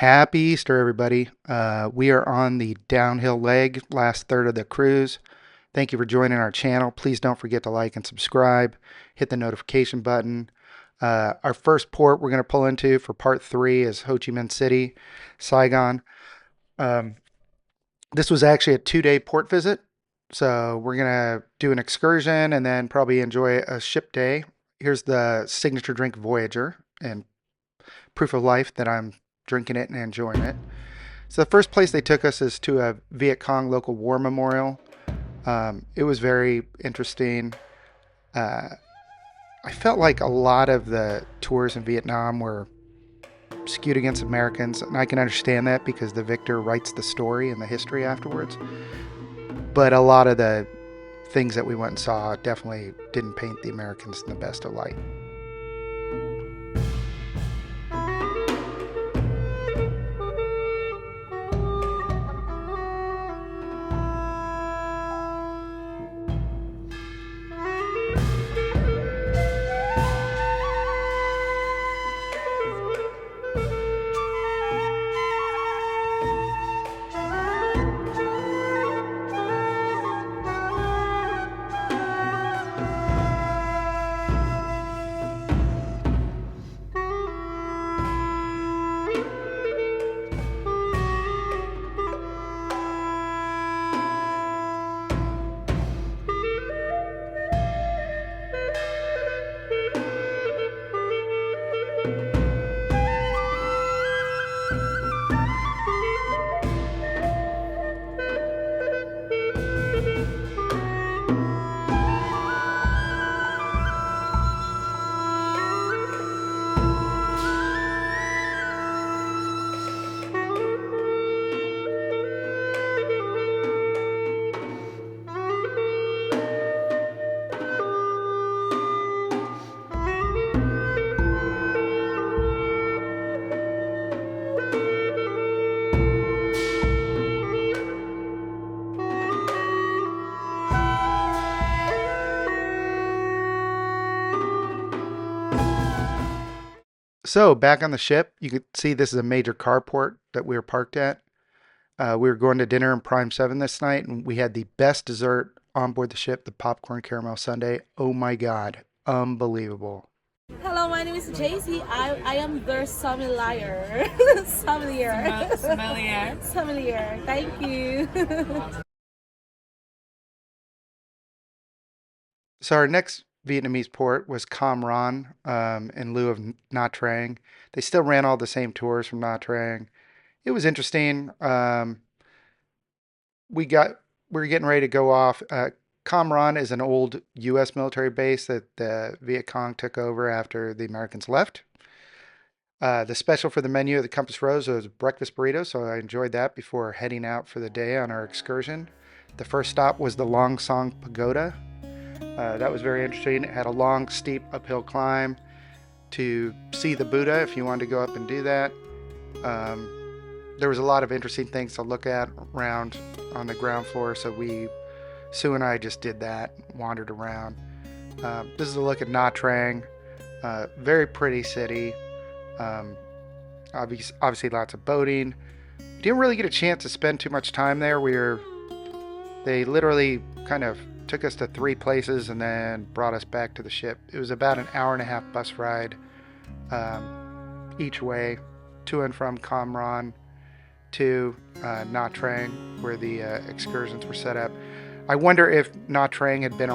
Happy Easter, everybody. We are on the downhill leg, last third of the cruise. Thank you for joining our channel. Please don't forget to like and subscribe. Hit the notification button. Our first port we're going to pull into for part 3 is Ho Chi Minh City, Saigon. Um, this was actually a 2-day port visit. So we're going to do an excursion and then probably enjoy a ship day. Here's the signature drink Voyager and proof of life that I'm drinking it and enjoying it. So the first place they took us is to a Viet Cong local war memorial. It was very interesting. I felt like a lot of the tours in Vietnam were skewed against Americans, and I can understand that because the victor writes the story and the history afterwards. But a lot of the things that we went and saw definitely didn't paint the Americans in the best of light. So back on the ship, you could see this is a major carport that we were parked at. We were going to dinner in Prime 7 this night, and we had the best dessert on board the ship, the popcorn caramel sundae. Oh my God, unbelievable. Hello, my name is JC. I am the sommelier. Sommelier. Sommelier. Sommelier. Thank you. So our next Vietnamese port was Kamron in lieu of Nha Trang. They still ran all the same tours from Nha Trang. It was interesting. We were getting ready to go off. Kamron is an old U.S. military base that the Viet Cong took over after the Americans left. The special for the menu at the Compass Rose was breakfast burrito, so I enjoyed that before heading out for the day on our excursion. The first stop was the Long Song Pagoda. That was very interesting. It had a long, steep uphill climb to see the Buddha if you wanted to go up and do that. There was a lot of interesting things to look at around on the ground floor, so Sue and I just did that, wandered around. This is a look at Nha Trang. Very pretty city. Obviously lots of boating. Didn't really get a chance to spend too much time there. They literally kind of took us to 3 places and then brought us back to the ship. It was about an hour-and-a-half bus ride each way to and from Kamron to Nha Trang, where the excursions were set up. I wonder if Nha Trang had been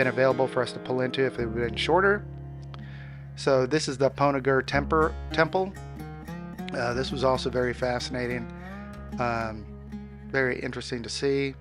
available for us to pull into if it would have been shorter. So this is the Ponoger Temple. This was also very fascinating, very interesting to see.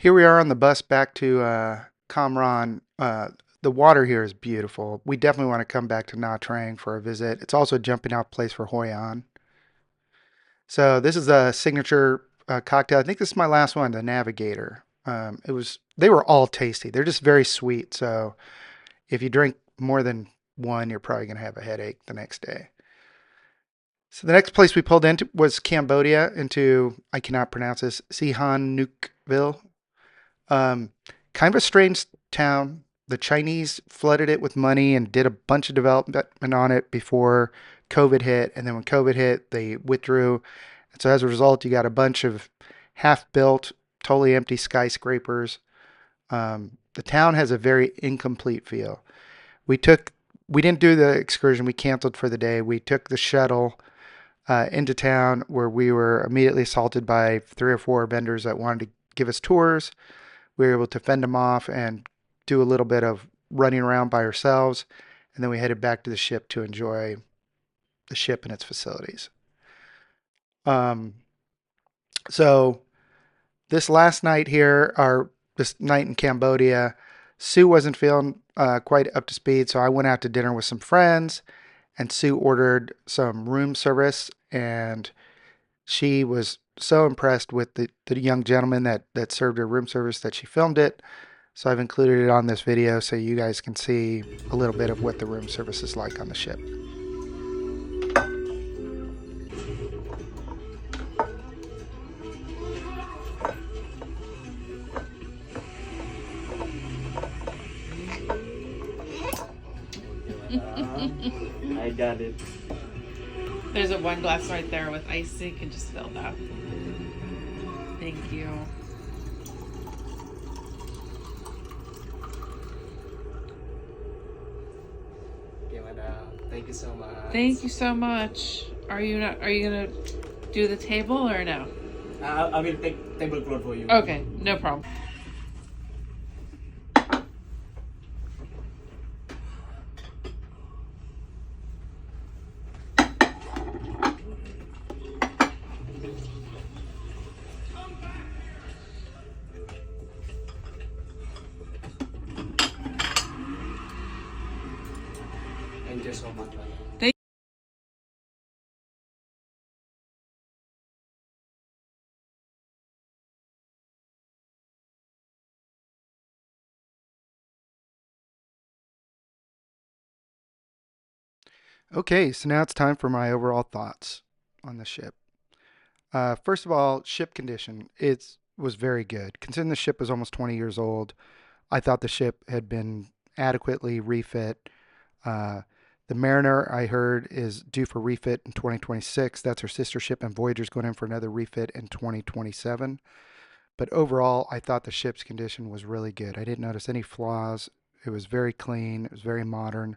Here we are on the bus back to Kamron. The water here is beautiful. We definitely want to come back to Nha Trang for a visit. It's also a jumping out place for Hoi An. So this is a signature cocktail. I think this is my last one, the Navigator. They were all tasty. They're just very sweet. So if you drink more than one, you're probably going to have a headache the next day. So the next place we pulled into was Cambodia, into, I cannot pronounce this, Sihanoukville. Um, kind of a strange town. The Chinese flooded it with money and did a bunch of development on it before COVID hit. And then when COVID hit, they withdrew. And so as a result, you got a bunch of half built, totally empty skyscrapers. The town has a very incomplete feel. We took, we didn't do the excursion. We canceled for the day. We took the shuttle into town where we were immediately assaulted by three or four vendors that wanted to give us tours. We were able to fend them off and do a little bit of running around by ourselves. And then we headed back to the ship to enjoy the ship and its facilities. Um, so this last night here, or this night in Cambodia, Sue wasn't feeling quite up to speed. So I went out to dinner with some friends and Sue ordered some room service, and she was so impressed with the young gentleman that served her room service that she filmed it. So I've included it on this video so you guys can see a little bit of what the room service is like on the ship. I got it. There's a wine glass right there with ice, so you can just fill that. Thank you. Okay, madam. Thank you so much. Thank you so much. Are you gonna do the table or no? I will take tablecloth for you. Okay, no problem. Thank you so much, madam. Thank Okay, so now it's time for my overall thoughts on the ship. First of all, ship condition. It was very good. Considering the ship was almost 20 years old, I thought the ship had been adequately refit. Uh, the Mariner, I heard, is due for refit in 2026. That's her sister ship, and Voyager's going in for another refit in 2027. But overall, I thought the ship's condition was really good. I didn't notice any flaws. It was very clean. It was very modern.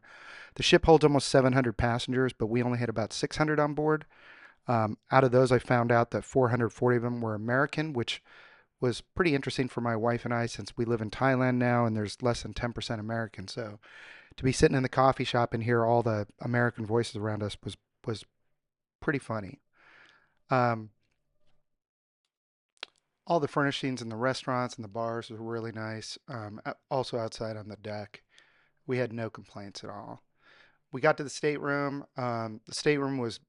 The ship holds almost 700 passengers, but we only had about 600 on board. Out of those, I found out that 440 of them were American, which was pretty interesting for my wife and I since we live in Thailand now and there's less than 10% American. So to be sitting in the coffee shop and hear all the American voices around us was pretty funny. Um, all the furnishings in the restaurants and the bars were really nice. Also outside on the deck, we had no complaints at all. We got to the stateroom. The stateroom was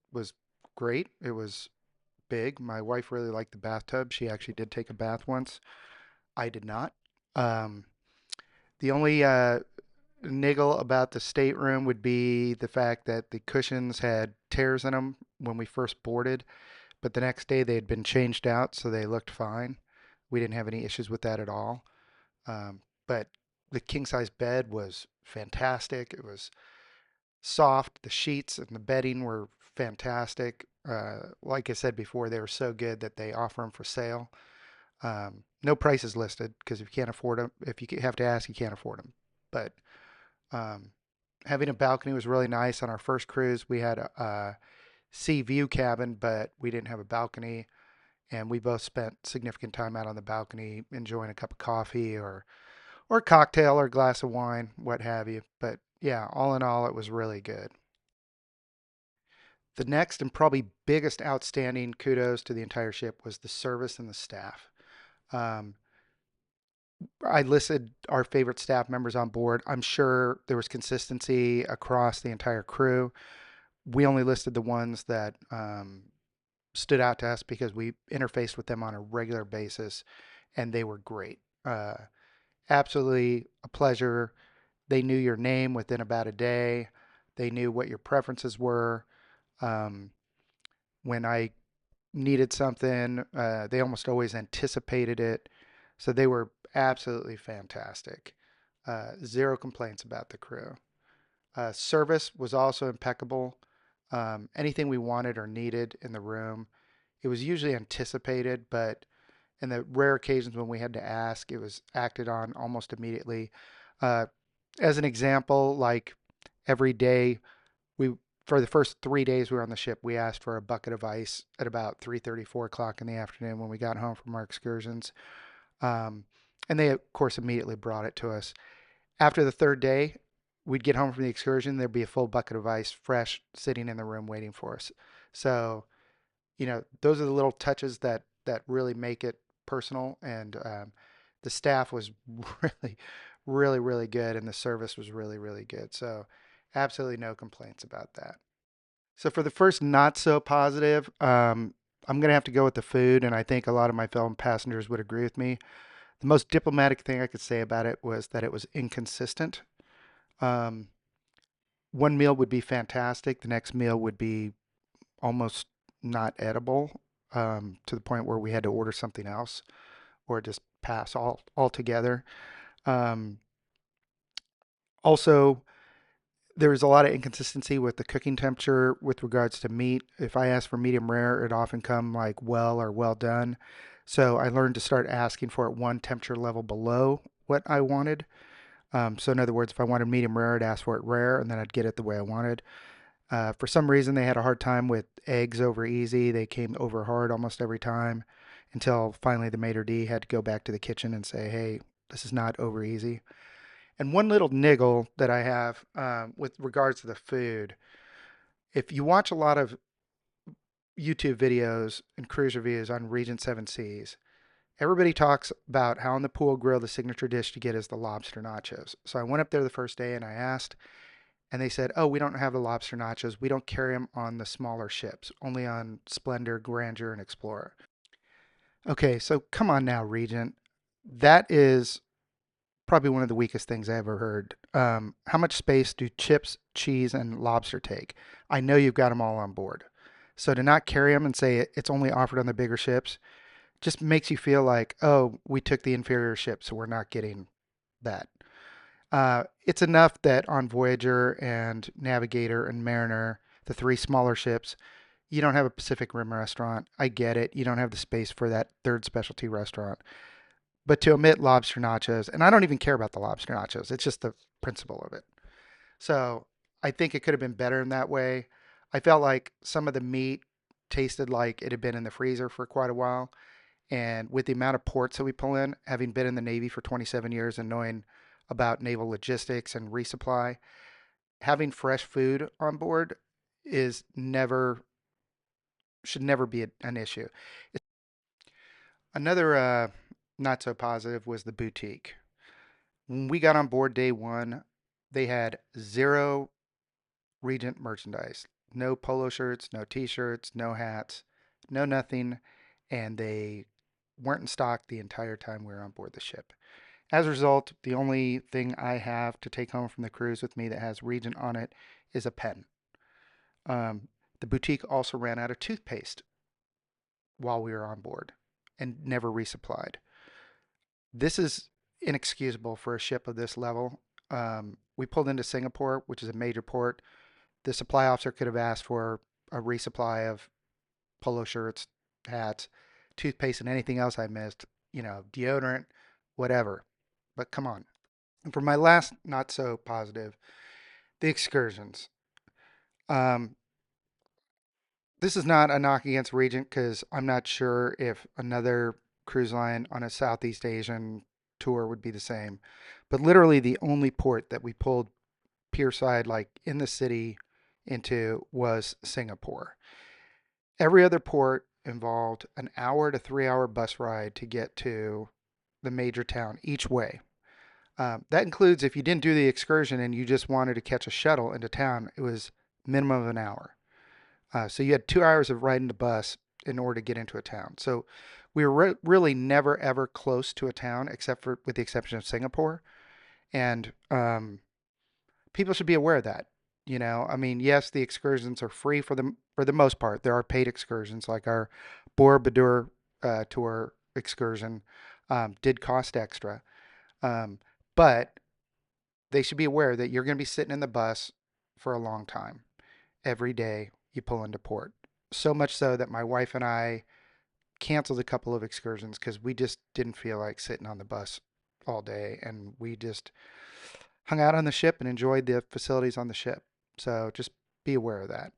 great. It was big. My wife really liked the bathtub. She actually did take a bath once. I did not. Um, the only niggle about the stateroom would be the fact that the cushions had tears in them when we first boarded, but the next day they had been changed out, so they looked fine. We didn't have any issues with that at all. But the king size bed was fantastic. It was soft. The sheets and the bedding were fantastic. Like I said before, they were so good that they offer them for sale. No prices listed because if you can't afford them, if you have to ask, you can't afford them. But um, having a balcony was really nice. On our first cruise, we had a sea view cabin, but we didn't have a balcony. And we both spent significant time out on the balcony enjoying a cup of coffee or a cocktail or a glass of wine, what have you. But yeah, all in all, it was really good. The next and probably biggest outstanding kudos to the entire ship was the service and the staff. Um, I listed our favorite staff members on board. I'm sure there was consistency across the entire crew. We only listed the ones that stood out to us because we interfaced with them on a regular basis, and they were great. Absolutely a pleasure. They knew your name within about a day. They knew what your preferences were. Um, when I needed something, they almost always anticipated it. So they were absolutely fantastic. Zero complaints about the crew. Service was also impeccable. Anything we wanted or needed in the room, it was usually anticipated, but in the rare occasions when we had to ask, it was acted on almost immediately. Uh, as an example, like every day, we for the first 3 days we were on the ship, we asked for a bucket of ice at about 3:30, 4 o'clock in the afternoon when we got home from our excursions. Um, and they, of course, immediately brought it to us. After the third day, we'd get home from the excursion, there'd be a full bucket of ice, fresh, sitting in the room waiting for us. So, those are the little touches that really make it personal. And the staff was really, really, really good, and the service was really, really good. So, absolutely no complaints about that. So for the first not so positive, I'm going to have to go with the food, and I think a lot of my fellow passengers would agree with me. The most diplomatic thing I could say about it was that it was inconsistent. Um, one meal would be fantastic, the next meal would be almost not edible, to the point where we had to order something else or just pass altogether. Um, Also, there was a lot of inconsistency with the cooking temperature with regards to meat. If I asked for medium rare, it often come like well or well done. So I learned to start asking for it one temperature level below what I wanted. So in other words, if I wanted medium rare, I'd ask for it rare, and then I'd get it the way I wanted. For some reason, they had a hard time with eggs over easy. They came over hard almost every time, until finally the maitre d' had to go back to the kitchen and say, "Hey, this is not over easy." And one little niggle that I have with regards to the food, if you watch a lot of YouTube videos and cruise reviews on Regent Seven Seas, everybody talks about how on the pool grill the signature dish to get is the lobster nachos. So I went up there the first day and I asked, and they said, "Oh, we don't have the lobster nachos. We don't carry them on the smaller ships, only on Splendor, Grandeur, and Explorer." Okay, so come on now, Regent. That is probably one of the weakest things I ever heard. How much space do chips, cheese, and lobster take? I know you've got them all on board. So to not carry them and say it's only offered on the bigger ships just makes you feel like, oh, we took the inferior ship, so we're not getting that. It's enough that on Voyager and Navigator and Mariner, the three smaller ships, you don't have a Pacific Rim restaurant. I get it. You don't have the space for that third specialty restaurant. But to omit lobster nachos, and I don't even care about the lobster nachos, it's just the principle of it. So I think it could have been better in that way. I felt like some of the meat tasted like it had been in the freezer for quite a while. And with the amount of ports that we pull in, having been in the Navy for 27 years and knowing about naval logistics and resupply, having fresh food on board is never should never be an issue. Another not so positive was the boutique. When we got on board day one, they had zero Regent merchandise. No polo shirts, no t-shirts, no hats, no nothing, and they weren't in stock the entire time we were on board the ship. As a result, the only thing I have to take home from the cruise with me that has Regent on it is a pen. The boutique also ran out of toothpaste while we were on board and never resupplied. This is inexcusable for a ship of this level. We pulled into Singapore, which is a major port. The supply officer could have asked for a resupply of polo shirts, hats, toothpaste, and anything else I missed, deodorant, whatever. But come on. And for my last not so positive, the excursions. Um, this is not a knock against Regent because I'm not sure if another cruise line on a Southeast Asian tour would be the same. But literally, the only port that we pulled pierside, like in the city, into was Singapore. Every other port involved an hour to 3 hour bus ride to get to the major town each way. That includes if you didn't do the excursion and you just wanted to catch a shuttle into town, it was minimum of an hour. So you had 2 hours of riding the bus in order to get into a town. So we were really never ever close to a town except for with the exception of Singapore. And people should be aware of that. I mean, yes, the excursions are free for the most part. There are paid excursions like our Borobudur tour excursion did cost extra, but they should be aware that you're going to be sitting in the bus for a long time every day you pull into port. So much so that my wife and I canceled a couple of excursions because we just didn't feel like sitting on the bus all day, and we just hung out on the ship and enjoyed the facilities on the ship. So just be aware of that.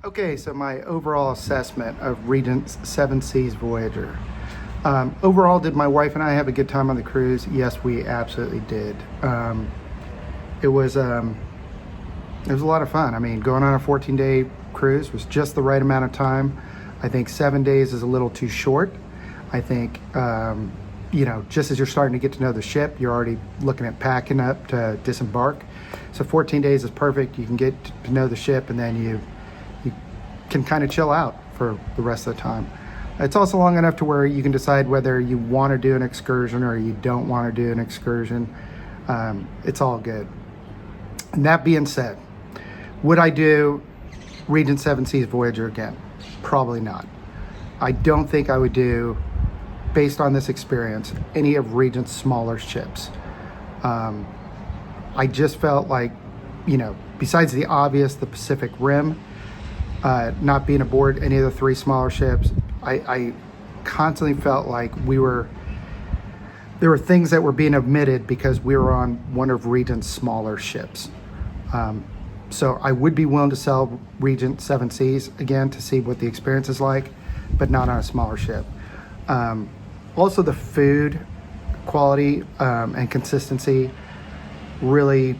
Okay, so my overall assessment of Regent Seven Seas Voyager. Overall, did my wife and I have a good time on the cruise? Yes, we absolutely did. It was a lot of fun. I mean, going on a 14-day cruise was just the right amount of time. I think 7 days is a little too short. I think, just as you're starting to get to know the ship, you're already looking at packing up to disembark. So 14 days is perfect. You can get to know the ship, and then you can kind of chill out for the rest of the time. It's also long enough to where you can decide whether you want to do an excursion or you don't want to do an excursion. It's all good. And that being said, would I do Regent Seven Seas Voyager again? Probably not. I don't think I would do, based on this experience, any of Regent's smaller ships. I just felt like, besides the obvious, the Pacific Rim, not being aboard any of the three smaller ships, I constantly felt like there were things that were being omitted because we were on one of Regent's smaller ships. So I would be willing to sell Regent Seven Seas again to see what the experience is like, but not on a smaller ship. Also, the food quality and consistency really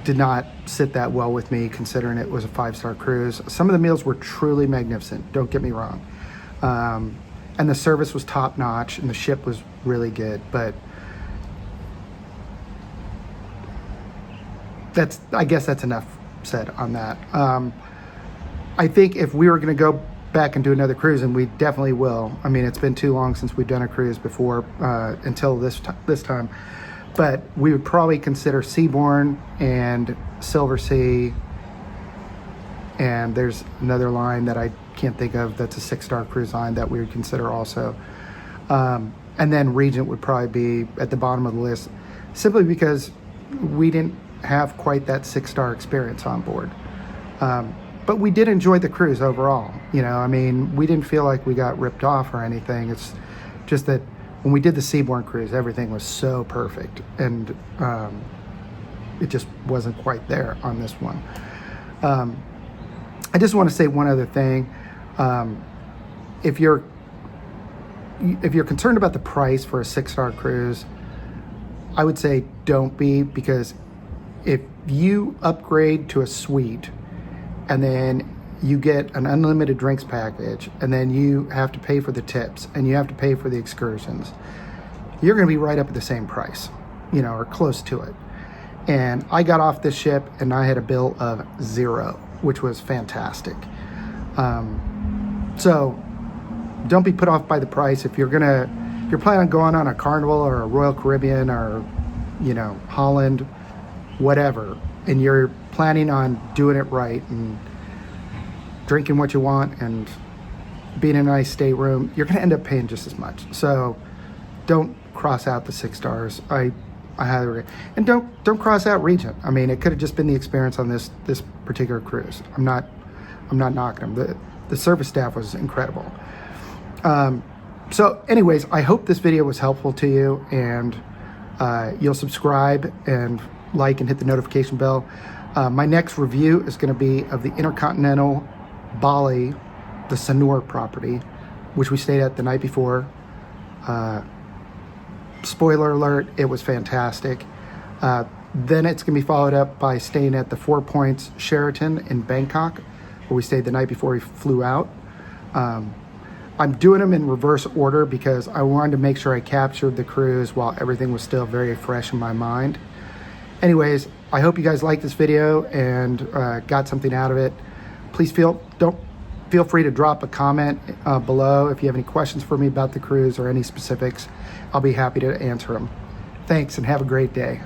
did not sit that well with me, considering it was a 5-star cruise. Some of the meals were truly magnificent, don't get me wrong. And the service was top notch and the ship was really good, but I guess that's enough said on that. I think if we were going to go back and do another cruise, and we definitely will. I mean, it's been too long since we've done a cruise before until this time. But we would probably consider Seabourn and Silver Sea, and there's another line that I can't think of that's a 6-star cruise line that we would consider also. And then Regent would probably be at the bottom of the list, simply because we didn't have quite that 6-star experience on board. But we did enjoy the cruise overall. I mean, we didn't feel like we got ripped off or anything. It's just that when we did the Seabourn cruise, everything was so perfect, and it just wasn't quite there on this one. I just want to say one other thing. If you're concerned about the price for a 6-star cruise, I would say don't be, because if you upgrade to a suite and then you get an unlimited drinks package, and then you have to pay for the tips and you have to pay for the excursions, you're going to be right up at the same price, or close to it. And I got off this ship and I had a bill of 0, which was fantastic. So don't be put off by the price. If you're planning on going on a Carnival or a Royal Caribbean or, Holland, whatever, and you're planning on doing it right and drinking what you want and being in a nice stateroom, you're going to end up paying just as much. So don't cross out the 6 stars. I highly recommend. And don't cross out Regent. I mean, it could have just been the experience on this particular cruise. I'm not knocking them. The service staff was incredible. So anyways, I hope this video was helpful to you, and you'll subscribe and like and hit the notification bell. My next review is going to be of the Intercontinental Bali, the Sanur property, which we stayed at the night before. Spoiler alert, it was fantastic. Then it's going to be followed up by staying at the 4 Points Sheraton in Bangkok, where we stayed the night before we flew out. I'm doing them in reverse order because I wanted to make sure I captured the cruise while everything was still very fresh in my mind. Anyways, I hope you guys liked this video and got something out of it. Please feel free to drop a comment below if you have any questions for me about the cruise or any specifics. I'll be happy to answer them. Thanks and have a great day.